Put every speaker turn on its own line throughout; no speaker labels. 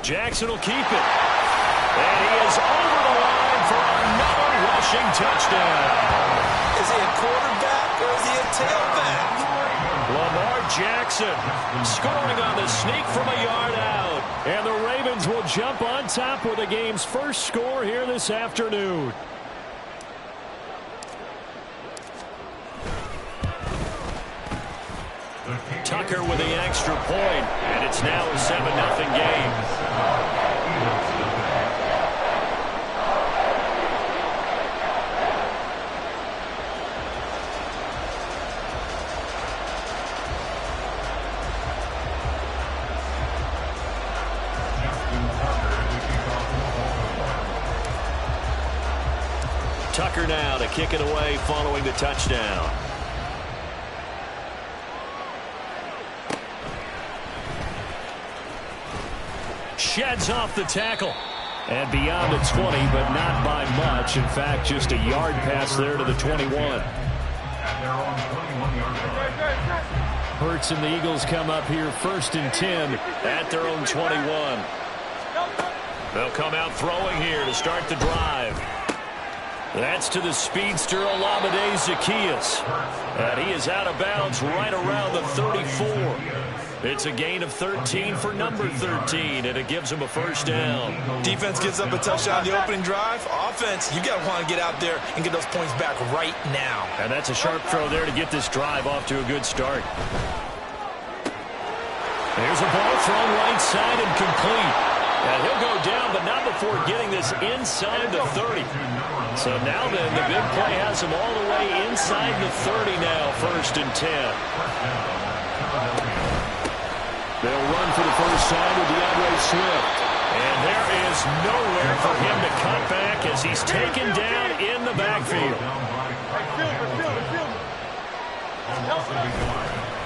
Jackson will keep it. And he is over the line for another rushing touchdown.
Is he a quarterback or is he a tailback?
Lamar Jackson scoring on the sneak from a yard out. And the Ravens will jump on top with the game's first score here this afternoon. Tucker with the extra point, and it's now a 7-0 game. Tucker now to kick it away following the touchdown. Sheds off the tackle. And beyond the 20, but not by much. In fact, just a yard pass there to the 21. Hurts and the Eagles come up here 1st and 10 at their own 21. They'll come out throwing here to start the drive. That's to the speedster Olamide Zaccheaus. And he is out of bounds right around the 34. It's a gain of 13 for number 13, and it gives him a first down.
Defense gives up a touchdown the opening drive. Offense, you got to want to get out there and get those points back right now.
And that's a sharp throw there to get this drive off to a good start. There's a ball thrown right side and complete. And he'll go down, but not before getting this inside the 30. So now then, the big play has him all the way inside the 30 now, 1st and 10. They'll run for the first time with DeAndre Swift. And there is nowhere for him to cut back as he's taken down in the backfield.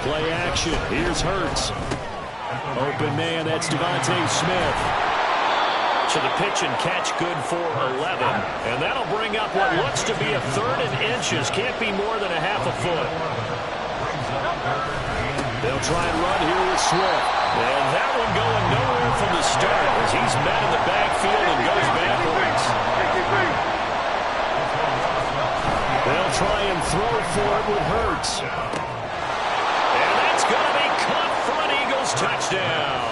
Play action. Here's Hurts. Open man, that's Devontae Smith. To the pitch and catch good for 11. And that'll bring up what looks to be a 3rd and inches. Can't be more than a half a foot. They'll try and run here with Swift. And that one going nowhere from the start as he's met in the backfield and goes backwards. They'll try and throw for it with Hurts. And that's going to be caught for an Eagles touchdown.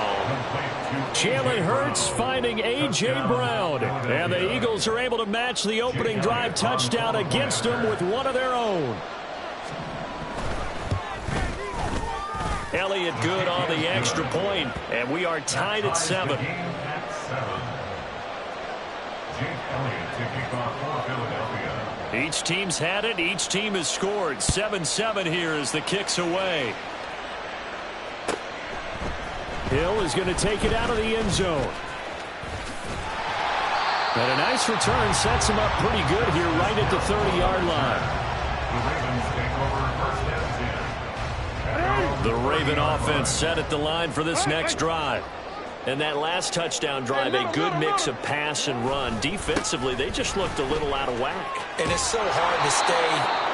Jalen Hurts finding A.J. Brown. And the Eagles are able to match the opening drive touchdown against them with one of their own. Elliott good on the extra point, and we are tied at 7. Each team's had it. Each team has scored. 7-7 here as the kick's away. Hill is going to take it out of the end zone. And a nice return sets him up pretty good here right at the 30-yard line. The Raven offense set at the line for this next drive. And that last touchdown drive, a good mix of pass and run. Defensively, they just looked a little out of whack.
And it's so hard to stay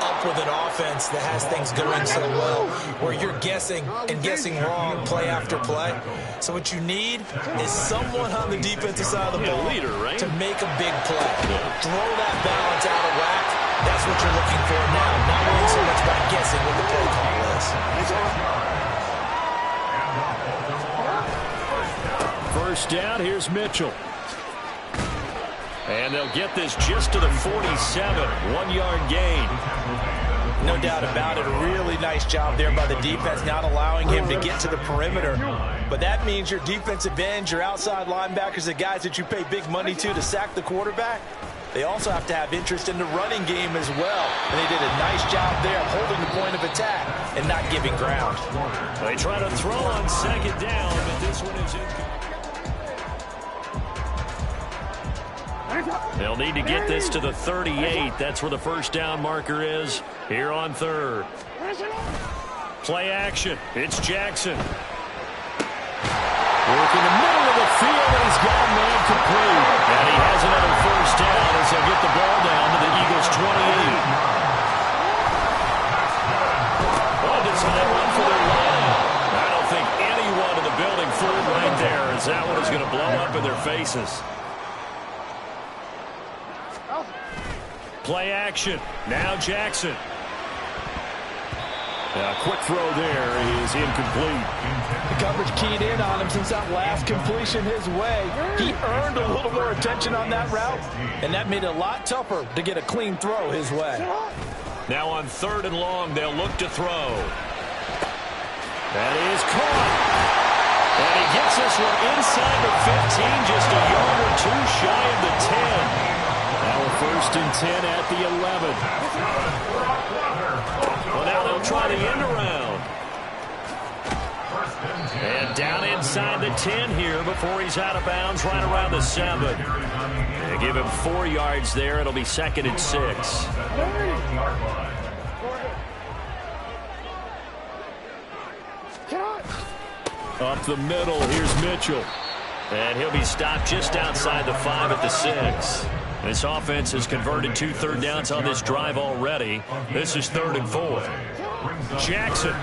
up with an offense that has things going so well, where you're guessing and guessing wrong play after play. So what you need is someone on the defensive side of the ball
leader, right?
to make a big play. Throw that balance out of whack. That's what you're looking for now. Not really so much by guessing what the play call is.
First down, here's Mitchell. And they'll get this just to the 47, 1-yard gain.
No doubt about it. A really nice job there by the defense, not allowing him to get to the perimeter. But that means your defensive ends, your outside linebackers, the guys that you pay big money to sack the quarterback, they also have to have interest in the running game as well. And they did a nice job there of holding the point of attack and not giving ground.
They try to throw on 2nd down, but this one is incomplete. They'll need to get this to the 38. That's where the first down marker is here on 3rd. Play action. It's Jackson. Work in the middle of the field, and he's got a man complete. And he has another first down as they'll get the ball down to the Eagles' 28. Oh, design run for their line. I don't think anyone in the building fooled right there, as that one is going to blow up bases. Play action. Now Jackson. A quick throw there is incomplete.
The coverage keyed in on him since that last completion his way. He earned a little more attention on that route, and that made it a lot tougher to get a clean throw his way.
Now on 3rd and long, they'll look to throw. That is caught. And he gets this one inside the 15, just a yard or two shy of the 10. Now a 1st and 10 at the 11. Well, now they'll try the end around. And down inside the 10 here before he's out of bounds right around the 7. They give him 4 yards there. It'll be 2nd and 6. Up the middle, here's Mitchell. And he'll be stopped just outside the 5 at the 6. This offense has converted 2 third downs on this drive already. This is 3rd and 4. Jackson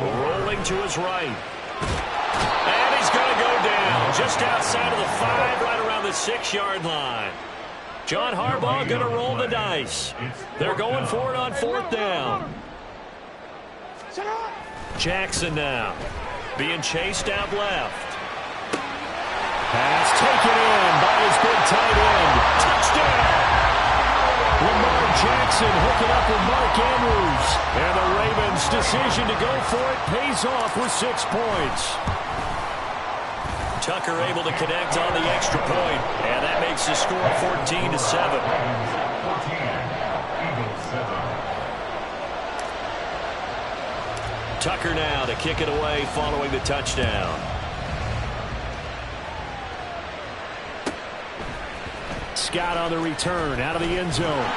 rolling to his right. And he's going to go down just outside of the 5, right around the 6-yard line. John Harbaugh going to roll the dice. They're going for it on 4th down. Jackson now being chased out left. Pass taken in by his big tight end. Touchdown! Lamar Jackson hooking up with Mark Andrews. And the Ravens' decision to go for it pays off with 6 points. Tucker able to connect on the extra point. And that makes the score 14-7. Tucker now to kick it away following the touchdown. Scott on the return out of the end zone.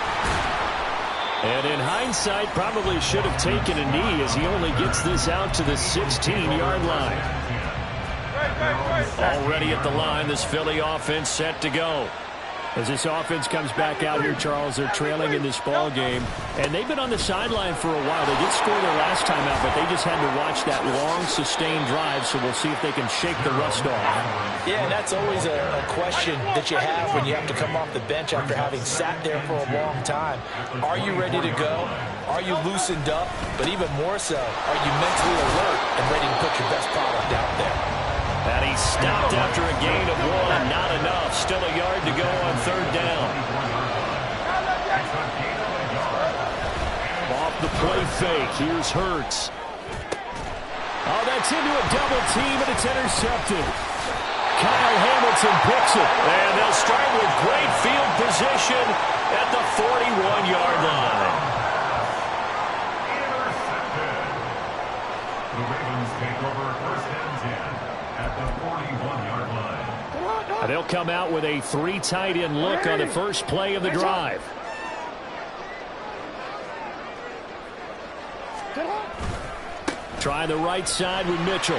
And in hindsight, probably should have taken a knee as he only gets this out to the 16-yard line. Already at the line, this Philly offense set to go. As this offense comes back out here, Charles, they're trailing in this ball game, and they've been on the sideline for a while. They did score their last time out, but they just had to watch that long, sustained drive, so we'll see if they can shake the rust off.
Yeah, and that's always a question that you have when you have to come off the bench after having sat there for a long time. Are you ready to go? Are you loosened up? But even more so, are you mentally alert and ready to put your best product out there?
And he stopped after a gain of 1. Not enough. Still a yard to go on 3rd down. Off the play fake. Here's Hurts. Oh, that's into a double team, and it's intercepted. Kyle Hamilton picks it. And they'll start with great field position at the 41-yard line.
The Ravens take over 1st and 10. At the 41-yard line.
And they'll come out with a 3 tight end look on the first play of the drive. Try the right side with Mitchell.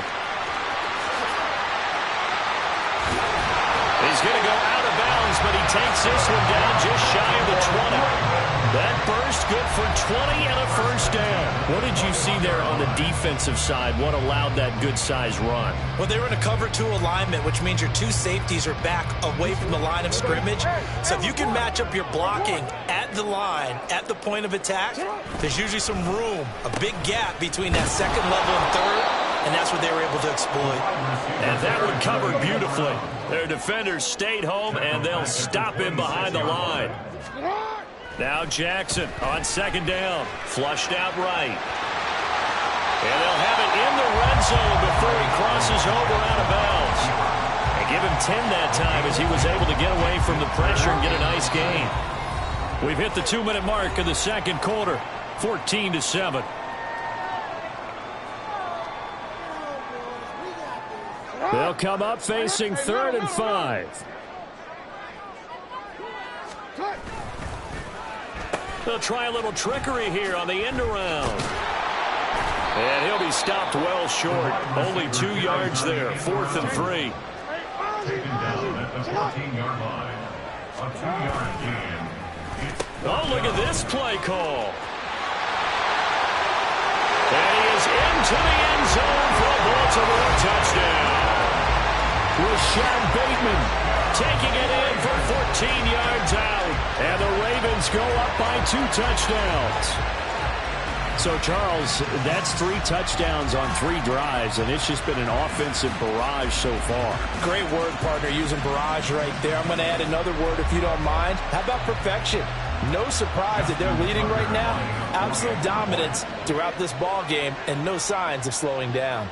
He's going to go out of bounds, but he takes this one down just shy of the 20. That burst good for 20 and a 1st down. What did you see there on the defensive side? What allowed that good-sized run?
Well, they were in a cover 2 alignment, which means your 2 safeties are back away from the line of scrimmage. So if you can match up your blocking at the line, at the point of attack, there's usually some room, a big gap between that 2nd level and 3rd, and that's what they were able to exploit.
And that one covered beautifully. Their defenders stayed home, and they'll stop him behind the line. Now Jackson on 2nd down. Flushed out right. And they'll have it in the red zone before he crosses over out of bounds. And give him 10 that time as he was able to get away from the pressure and get a nice gain. We've hit the 2-minute mark of the 2nd quarter. 14-7. They'll come up facing 3rd and 5. They'll try a little trickery here on the end around. And he'll be stopped well short. Only 2 yards there. 4th and 3.
Taken down at the 14-yard line. A 2-yard gain.
Oh, look at this play call. And he is into the end zone for a Baltimore touchdown. Rashad Bateman taking it in for 14 yards out. And the Ravens go up by 2 touchdowns. So, Charles, that's 3 touchdowns on 3 drives, and it's just been an offensive barrage so far.
Great word, partner, using barrage right there. I'm going to add another word if you don't mind. How about perfection? No surprise that they're leading right now. Absolute dominance throughout this ball game and no signs of slowing down.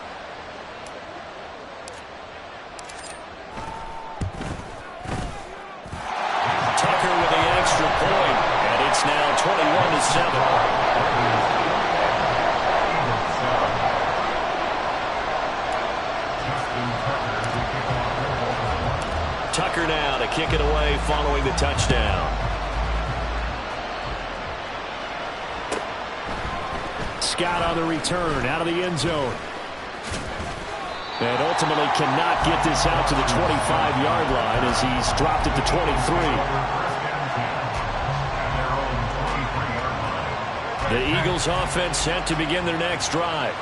Tucker with the extra point, and it's now 21-7. Tucker now to kick it away following the touchdown. Scott on the return out of the end zone. And ultimately cannot get this out to the 25-yard line as he's dropped it to 23. The Eagles offense set to begin their next drive.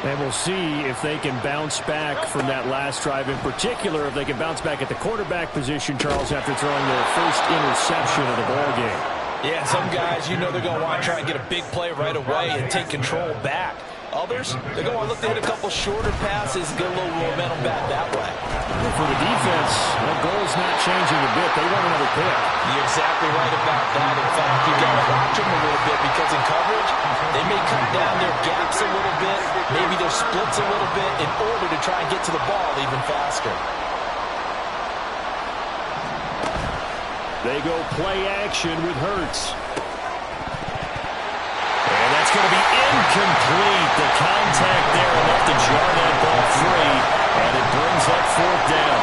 And we'll see if they can bounce back from that last drive. In particular, if they can bounce back at the quarterback position, Charles, after throwing their first interception of the ball game.
Yeah, some guys, you know they're going to want to try and get a big play right away and take control back. Others, they're going to look to hit a couple shorter passes and get a little momentum back that way.
And for the defense, the goal's not changing a bit. They want another pick.
You're exactly right about that. In fact, you've got to watch them a little bit because in coverage, they may cut down their gaps a little bit, maybe their splits a little bit in order to try and get to the ball even faster.
They go play action with Hurts. And that's going to be incomplete. The contact there enough to jar that ball free, and it brings up 4th down.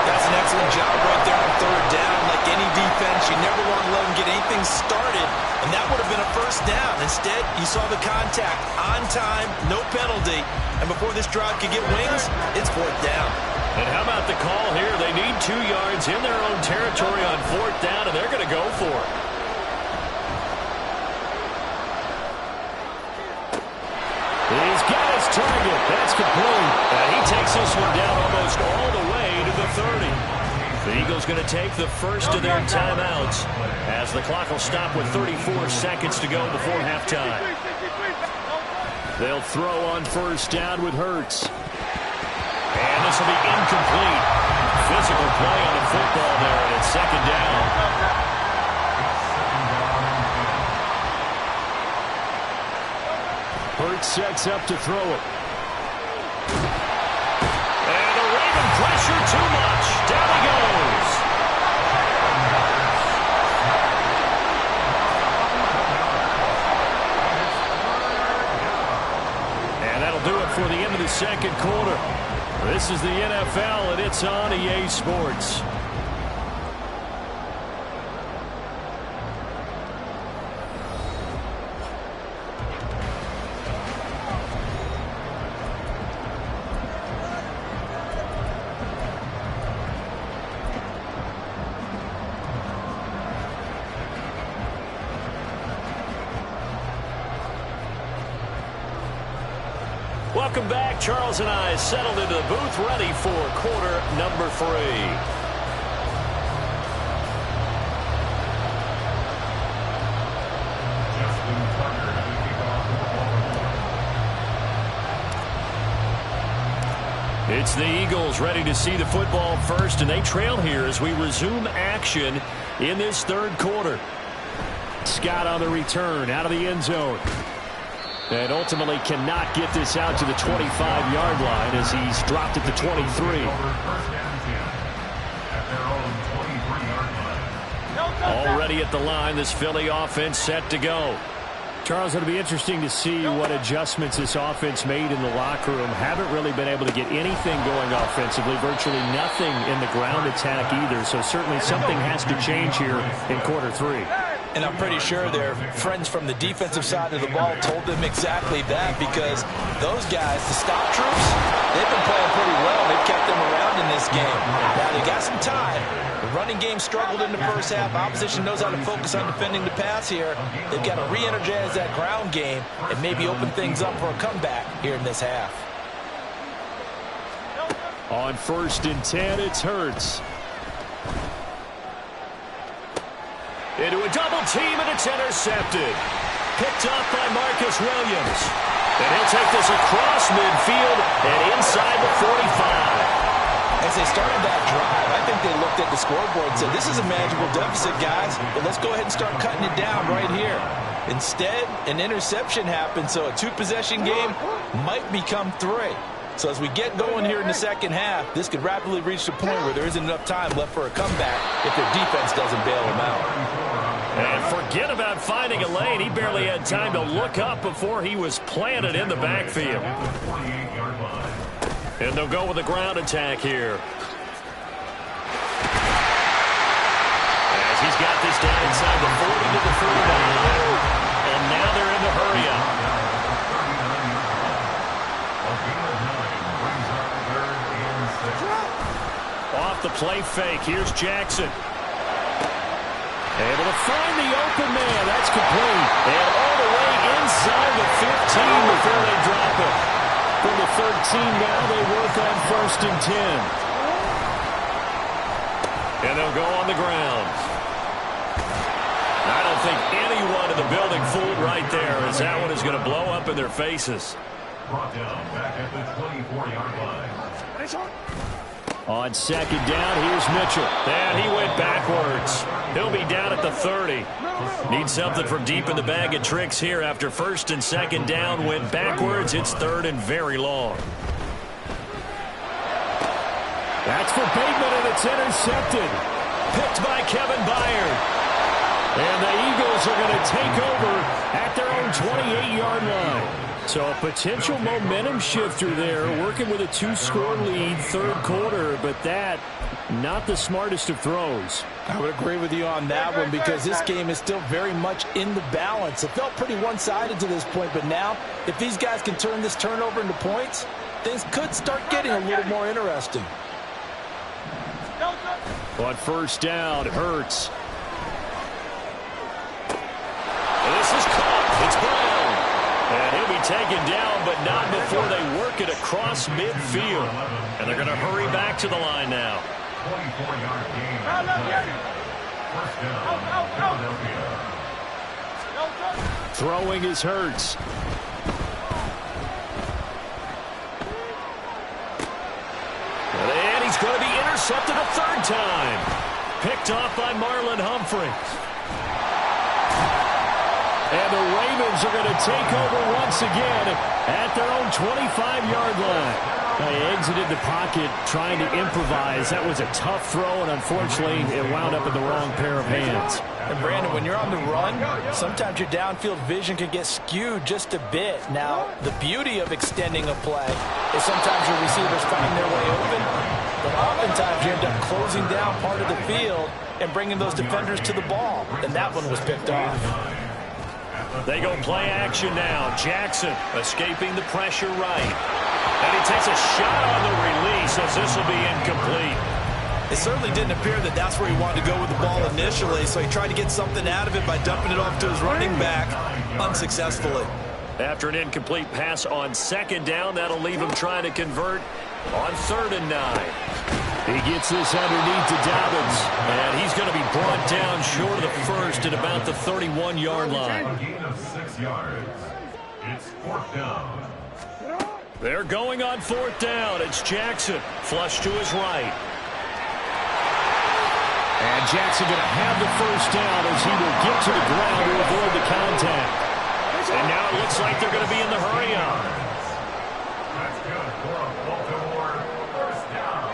That's an excellent job right there on 3rd down. Like any defense, you never want to let them get anything started, and that would have been a 1st down. Instead, you saw the contact on time, no penalty, and before this drive could get wings, it's 4th down.
And how about the call here? They need 2 yards in their own territory on 4th down, and they're going to go for it. He's got his target. That's complete. And he takes this one down almost all the way to the 30. The Eagles going to take the first of their timeouts as the clock will stop with 34 seconds to go before halftime. They'll throw on 1st down with Hurts. And this will be incomplete. Physical play on the football there, and it's 2nd down. Hurts sets up to throw it. And the Raven pressure too much. Down he goes. And that'll do it for the end of the 2nd quarter. This is the NFL, and it's on EA Sports. Welcome back. Charles and I settled into the booth ready for quarter number 3. It's the Eagles ready to see the football first, and they trail here as we resume action in this 3rd quarter. Scott on the return out of the end zone. And ultimately cannot get this out to the 25-yard line as he's dropped it to 23. Already at the line, this Philly offense set to go. Charles, it'll be interesting to see what adjustments this offense made in the locker room. Haven't really been able to get anything going offensively, virtually nothing in the ground attack either. So certainly something has to change here in quarter 3.
And I'm pretty sure their friends from the defensive side of the ball told them exactly that, because those guys, the stop troops, they've been playing pretty well. They've kept them around in this game. Now they got some time. The running game struggled in the first half. Opposition knows how to focus on defending the pass here. They've got to re-energize that ground game and maybe open things up for a comeback here in this half.
On 1st and 10, it's Hurts. Into a double team, and it's intercepted. Picked up by Marcus Williams. And he'll take this across midfield and inside the 45.
As they started that drive, I think they looked at the scoreboard and said, this is a manageable deficit, guys, but let's go ahead and start cutting it down right here. Instead, an interception happened, so a two-possession game might become 3. So as we get going here in the second half, this could rapidly reach the point where there isn't enough time left for a comeback if their defense doesn't bail them out.
And forget about finding a lane. He barely had time to look up before he was planted in the backfield. And they'll go with a ground attack here. As he's got this down inside the 40 to the 39. And now they're in the hurry-up. Off the play fake. Here's Jackson. Able to find the open man. That's complete. And all the way inside the 15 before they drop it. From the 13 now, they work on 1st and 10. And they'll go on the ground. I don't think anyone in the building fooled right there, as that one is going to blow up in their faces.
Brought down back at the 24-yard line.
On 2nd down, here's Mitchell. And he went backwards. He'll be down at the 30. Need something from deep in the bag of tricks here after 1st and 2nd down. Went backwards. It's 3rd and very long. That's for Bateman, and it's intercepted. Picked by Kevin Byard. And the Eagles are going to take over at their own 28-yard line. So a potential momentum shifter there, working with a 2-score lead, 3rd quarter, but that, not the smartest of throws.
I would agree with you on that one because this game is still very much in the balance. It felt pretty one-sided to this point, but now, if these guys can turn this turnover into points, things could start getting a little more interesting.
On 1st down, Hurts. This is caught. It's Brown. And he'll be taken down, but not before they work it across midfield. And they're going to hurry back to the line now.
24-yard gain. 1st down, Philadelphia.
Throwing is Hurts. And he's going to be intercepted a 3rd time. Picked off by Marlon Humphrey. And the Ravens are going to take over once again at their own 25-yard line. They exited the pocket trying to improvise. That was a tough throw, and unfortunately, it wound up in the wrong pair of hands.
And Brandon, when you're on the run, sometimes your downfield vision can get skewed just a bit. Now, the beauty of extending a play is sometimes your receivers find their way open, but oftentimes you end up closing down part of the field and bringing those defenders to the ball, and that one was picked off.
They go play action now. Jackson escaping the pressure right. And he takes a shot on the release as this will be incomplete.
It certainly didn't appear that that's where he wanted to go with the ball initially, so he tried to get something out of it by dumping it off to his running back unsuccessfully.
After an incomplete pass on 2nd down, that'll leave him trying to convert on 3rd and 9. He gets this underneath to Dobbins, and he's going to be brought down short of the 1st at about the 31-yard line.
A gain of 6 yards. It's 4th down.
They're going on 4th down. It's Jackson, flush to his right. And Jackson going to have the 1st down as he will get to the ground to avoid the contact. And now it looks like they're going to be in the hurry-up.
That's good for a Baltimore 1st down.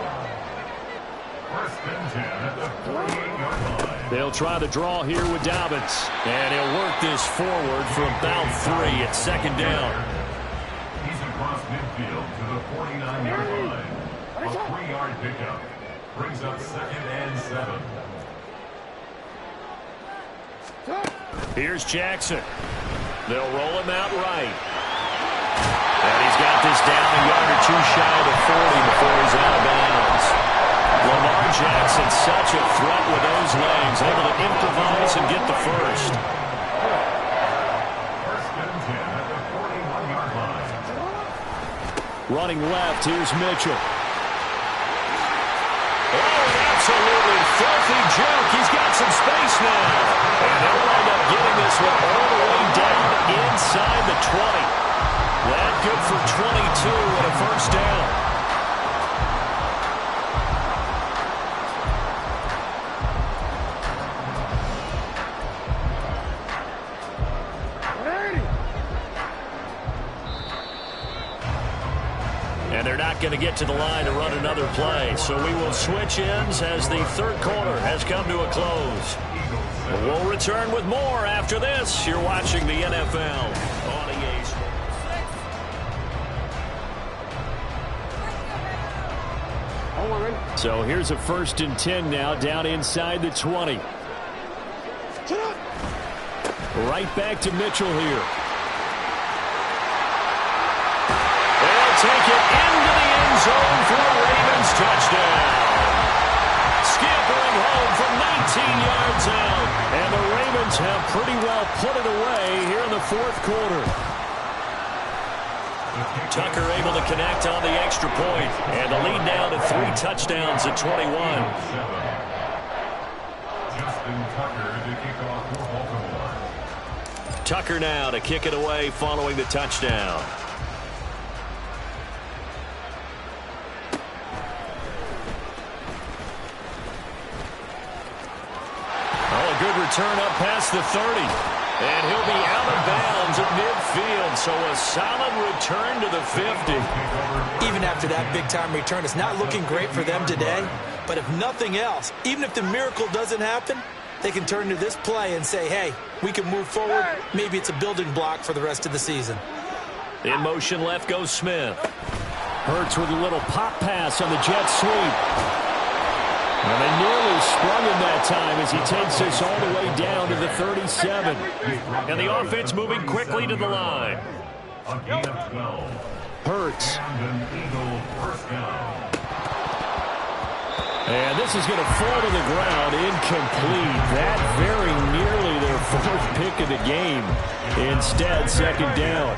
1st and 10 at the 48-yard line.
They'll try the draw here with Dobbins. And he'll work this forward for about 3 at 2nd down.
He's across midfield to the 49-yard line. A 3-yard pickup brings up 2nd and 7.
Here's Jackson. They'll roll him out right. And he's got this down a yard or 2 shy of the 40 before he's out of bounds. Lamar Jackson, such a threat with those legs, able to improvise and get the 1st.
1st and 10 at the 41-yard line.
Running left, here's Mitchell. Oh, an absolutely filthy juke. He's got some space now. And they'll wind up getting this one all the way down inside the 20. That good for 22 and a first down. And they're not going to get to the line to run another play. So we will switch ends as the third quarter has come to a close. We'll return with more after this. You're watching the NFL on EA Sports. So here's a 1st and 10 now down inside the 20. Right back to Mitchell here. Take it into the end zone for a Ravens touchdown. Scampering home from 19 yards out. And the Ravens have pretty well put it away here in the 4th quarter. Tucker able to connect on the extra point. And the lead now to 3 touchdowns at 21.
Justin Tucker to kick off for Baltimore.
Tucker now to kick it away following the touchdown. Return up past the 30. And he'll be out of bounds at midfield. So a solid return to the 50.
Even after that big-time return, it's not looking great for them today. But if nothing else, even if the miracle doesn't happen, they can turn to this play and say, hey, we can move forward. Maybe it's a building block for the rest of the season.
In motion left goes Smith. Hurts with a little pop pass on the jet sweep. And they nearly sprung him that time as he takes this all the way down to the 37. And the offense moving quickly to the line. Hurts. And this is going to fall to the ground incomplete. That very nearly their 4th pick of the game. Instead, 2nd down.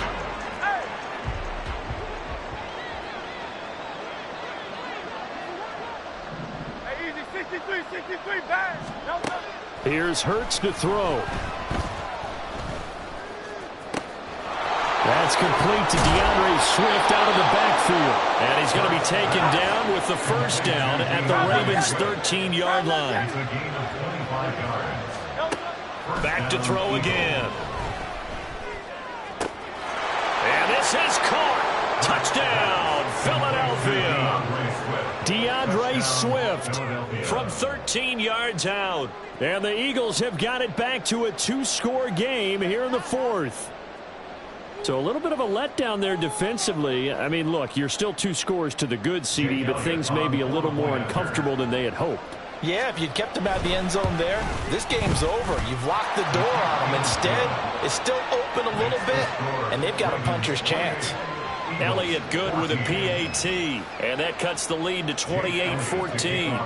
Here's Hurts to throw. That's complete to DeAndre Swift out of the backfield. And he's going to be taken down with the first down at the Ravens' 13-yard line. Back to throw again. And this is caught. Touchdown, Philadelphia. DeAndre Swift from 13 yards out. And the Eagles have got it back to a 2-score game here in the 4th. So a little bit of a letdown there defensively. I mean, look, you're still 2 scores to the good, CD, but things may be a little more uncomfortable than they had hoped.
Yeah, if you'd kept them out of the end zone there, this game's over. You've locked the door on them. Instead, it's still open a little bit, and they've got a puncher's chance.
Elliott good with a PAT, and that cuts the lead to 28-14.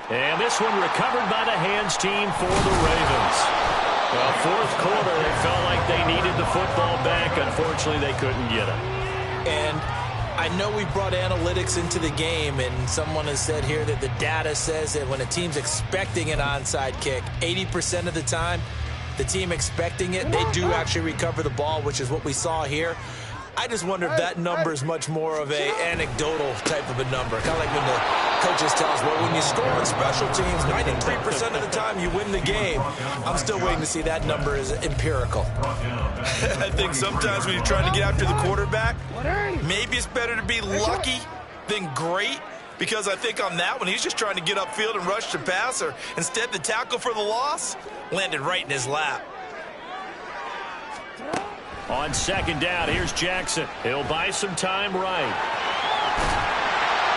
And this one recovered by the hands team for the Ravens. Well, 4th quarter, they felt like they needed the football back. Unfortunately, they couldn't get it.
And I know we brought analytics into the game, and someone has said here that the data says that when a team's expecting an onside kick, 80% of the time, the team expecting it, they do actually recover the ball, which is what we saw here. I just wonder if that number is much more of a anecdotal type of a number. Kind of like when the coaches tell us, well, when you score on special teams, 93% of the time you win the game. I'm still waiting to see that number is empirical. I think sometimes when you're trying to get after the quarterback, maybe it's better to be lucky than great. Because I think on that one, he's just trying to get upfield and rush the passer. Instead, the tackle for the loss landed right in his lap.
On 2nd down, here's Jackson. He'll buy some time right.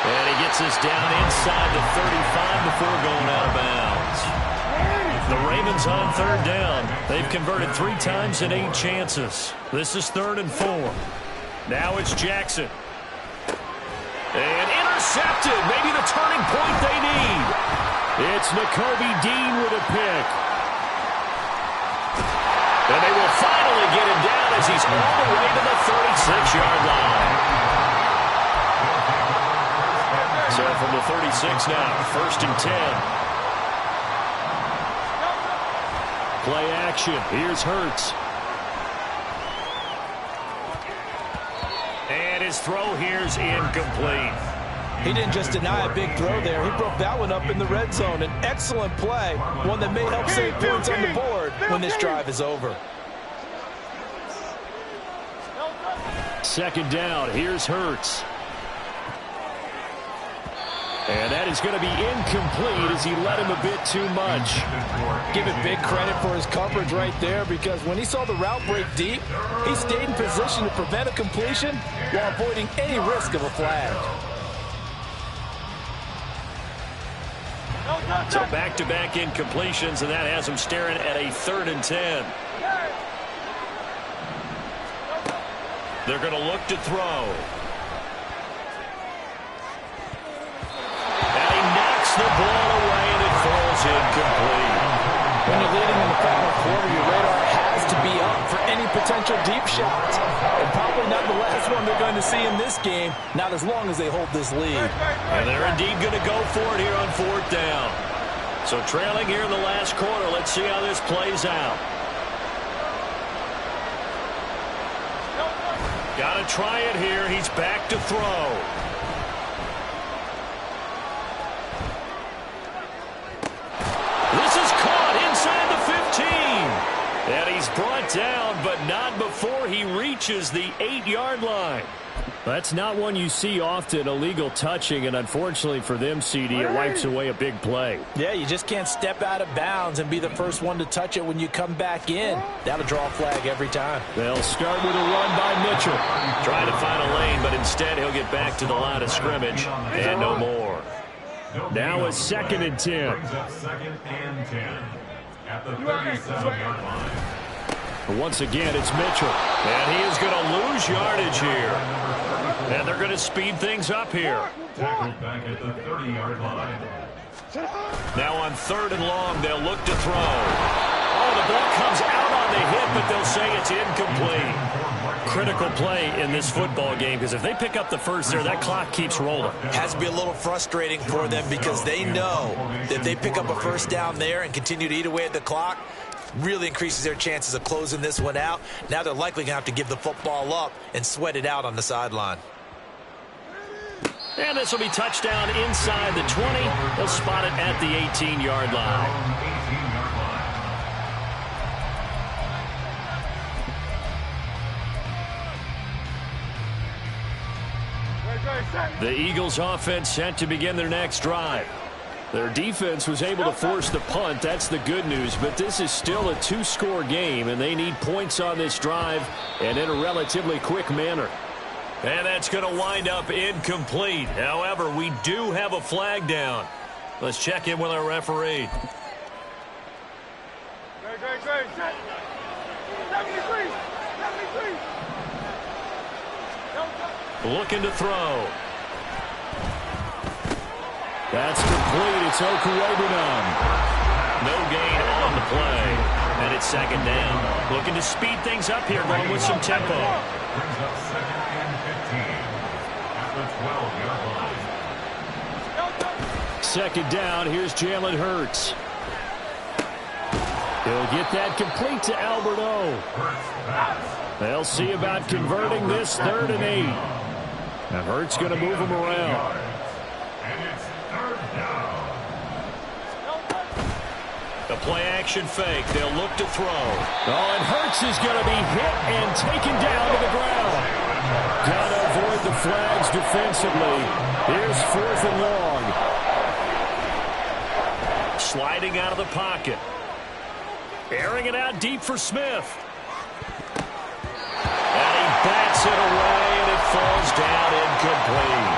And he gets us down inside the 35 before going out of bounds. The Ravens on 3rd down. They've converted 3 times in 8 chances. This is 3rd and 4. Now it's Jackson. And intercepted. Maybe the turning point they need. It's Nakobe Dean with a pick. And they will finally get him down as he's all the way to the 36-yard line. So from the 36 now. 1st and 10. Play action. Here's Hurts. And his throw here's incomplete.
He didn't just deny a big throw there. He broke that one up in the red zone. An excellent play, one that may help save points on the board when this drive is over.
2nd down. Here's Hurts. And that is going to be incomplete as he let him a bit too much.
Give it big credit for his coverage right there, because when he saw the route break deep, he stayed in position to prevent a completion while avoiding any risk of a flag.
So back-to-back incompletions, and that has him staring at a 3rd and 10. They're going to look to throw. And he knocks the ball away, and it falls incomplete.
When you're leading in the final quarter, your radar has to be up for any potential deep shots. And probably not the last one they're going to see in this game, not as long as they hold this lead.
And they're indeed going to go for it here on 4th down. So trailing here in the last quarter, let's see how this plays out. Got to try it here. He's back to throw. This is caught inside the 15. And he's brought down, but not before he reaches the 8-yard line. That's not one you see often, illegal touching, and unfortunately for them, CD, it wipes away a big play.
Yeah, you just can't step out of bounds and be the first one to touch it when you come back in. That'll draw a flag every time.
They'll start with a run by Mitchell. Trying to find a lane, but instead he'll get back to the line of scrimmage, and no more. Now a 2nd and 10.
Brings up 2nd and 10 at the 37-yard line.
Once again, it's Mitchell. And he is going to lose yardage here. And they're going to speed things up here.
Tackled back at the 30-yard line.
Now on 3rd and long, they'll look to throw. Oh, the ball comes out on the hit, but they'll say it's incomplete. Critical play in this football game, because if they pick up the first there, that clock keeps rolling.
Has to be a little frustrating for them, because they know that if they pick up a first down there and continue to eat away at the clock, really increases their chances of closing this one out. Now they're likely going to have to give the football up and sweat it out on the sideline.
And this will be touchdown inside the 20. They'll spot it at the 18-yard line. The Eagles offense set to begin their next drive. Their defense was able to force the punt. That's the good news. But this is still a 2-score game, and they need points on this drive and in a relatively quick manner. And that's going to wind up incomplete. However, we do have a flag down. Let's check in with our referee. Looking to throw. That's complete. It's Okuegbunam. No gain on the play. And it's 2nd down. Looking to speed things up here, going with some tempo.
Brings up 2nd and 15 at the 12-yard line.
2nd down. Here's Jalen Hurts. He'll get that complete to Alberto. They'll see about converting this 3rd and 8. And Hurts going to move him around.
And it's 3rd down.
The play-action fake. They'll look to throw. Oh, and Hurts is going to be hit and taken down to the ground. Got to avoid the flags defensively. Here's 4th and long. Sliding out of the pocket. Airing it out deep for Smith. And he bats it away, and it falls down incomplete.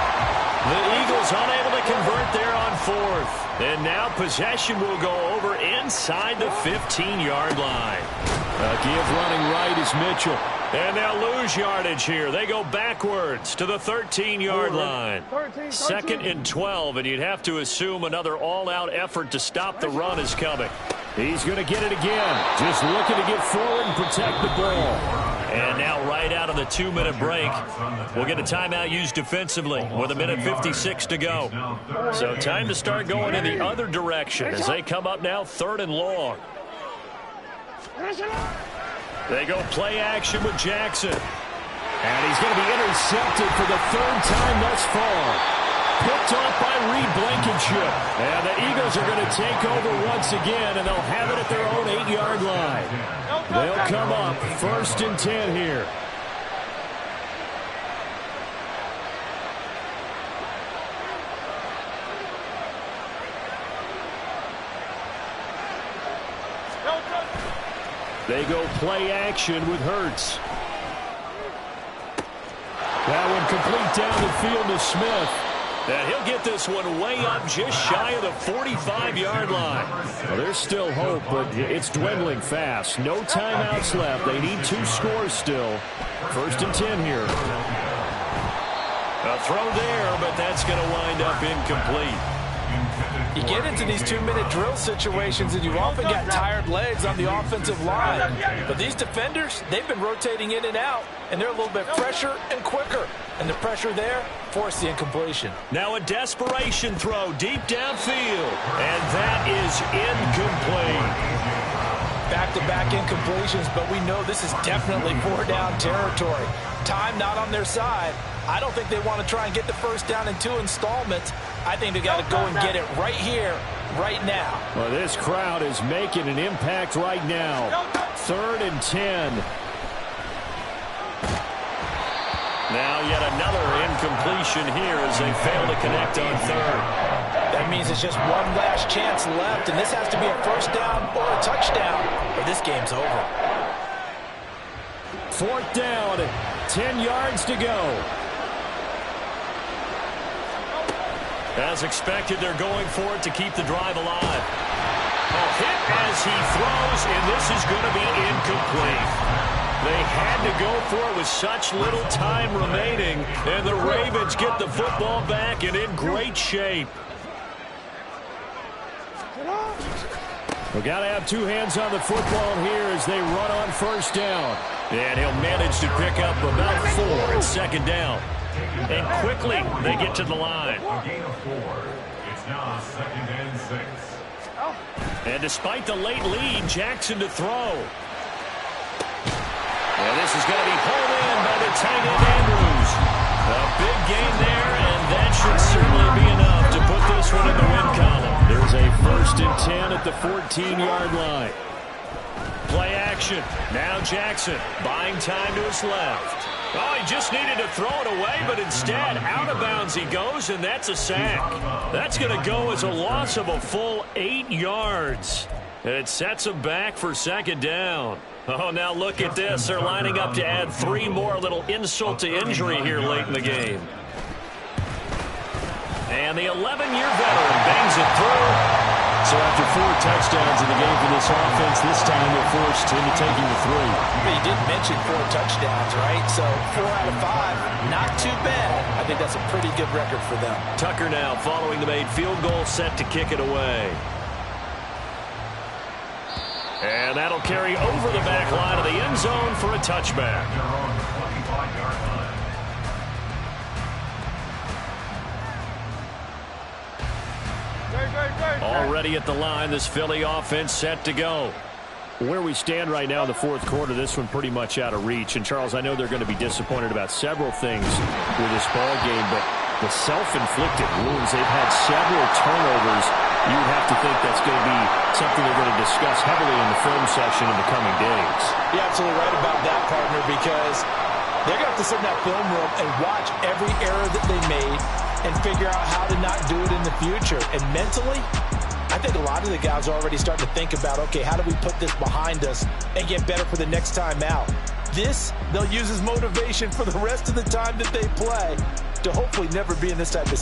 The Eagles unable to convert there on 4th. And now possession will go over inside the 15-yard line. A give running right is Mitchell. And they'll lose yardage here. They go backwards to the 13-yard line. 2nd and 12, and you'd have to assume another all-out effort to stop the run is coming. He's going to get it again. Just looking to get forward and protect the ball. And now right out of the 2-minute break, we'll get a timeout used defensively with 1:56 to go. So time to start going in the other direction as they come up now 3rd and long. They go play action with Jackson.
And he's going to be intercepted for the 3rd time thus far. Picked off by Reed Blankenship. And the Eagles are going to take over once again, and they'll have it at their own 8-yard line. They'll come up 1st and 10 here. They go play action with Hurts. That one complete down the field to Smith.
And he'll get this one way up just shy of the 45-yard line.
Well, there's still hope, but it's dwindling fast. No timeouts left. They need 2 scores still. 1st and 10 here.
A throw there, but that's going to wind up incomplete.
You get into these 2-minute drill situations, and you've often got tired legs on the offensive line. But these defenders, they've been rotating in and out, and they're a little bit fresher and quicker. And the pressure there forced the incompletion.
Now a desperation throw deep downfield, and that is incomplete.
Back-to-back incompletions, but we know this is definitely 4-down territory. Time not on their side. I don't think they want to try and get the 1st down in 2 installments. I think they got to go and get it right here, right now.
Well, this crowd is making an impact right now. 3rd and 10.
Now yet another incompletion here as they fail to connect on 3rd.
That means it's just one last chance left, and this has to be a 1st down or a touchdown, or this game's over.
4th down, 10 yards to go.
As expected, they're going for it to keep the drive alive. A hit as he throws, and this is going to be incomplete. They had to go for it with such little time remaining, and the Ravens get the football back and in great shape.
We've got to have 2 hands on the football here as they run on 1st down.
And he'll manage to pick up about 4 at 2nd down. And quickly, they get to the line.
Gain of 4. It's now 2nd and 6.
And despite the late lead, Jackson to throw. And this is going to be pulled in by the tight end Andrews. A big gain there, and that should certainly be enough to put this one in the win column.
There's a 1st and 10 at the 14-yard line.
Play action. Now Jackson buying time to his left. Oh, he just needed to throw it away, but instead, out of bounds he goes, and that's a sack. That's going to go as a loss of a full 8 yards. And it sets him back for 2nd down. Oh, now look at this. They're lining up to add 3 more, little insult to injury here late in the game. And the 11-year veteran bangs it through.
So after 4 touchdowns in the game for this offense, this time they're forced into taking the 3.
But you didn't mention 4 touchdowns, right? So 4 out of 5, not too bad. I think that's a pretty good record for them.
Tucker now following the made field goal, set to kick it away. And that'll carry over the back line of the end zone for a touchback. Already at the line, this Philly offense set to go.
Where we stand right now in the 4th quarter, this one pretty much out of reach. And, Charles, I know they're going to be disappointed about several things with this ball game, but the self-inflicted wounds, they've had several turnovers. You would have to think that's going to be something they're going to discuss heavily in the film session in the coming days.
You're absolutely right about that, partner, because they're going to have to sit in that film room and watch every error that they made and figure out how to not do it in the future. And mentally, I think a lot of the guys are already starting to think about, okay, how do we put this behind us and get better for the next time out? This, they'll use as motivation for the rest of the time that they play to hopefully never be in this type of situation.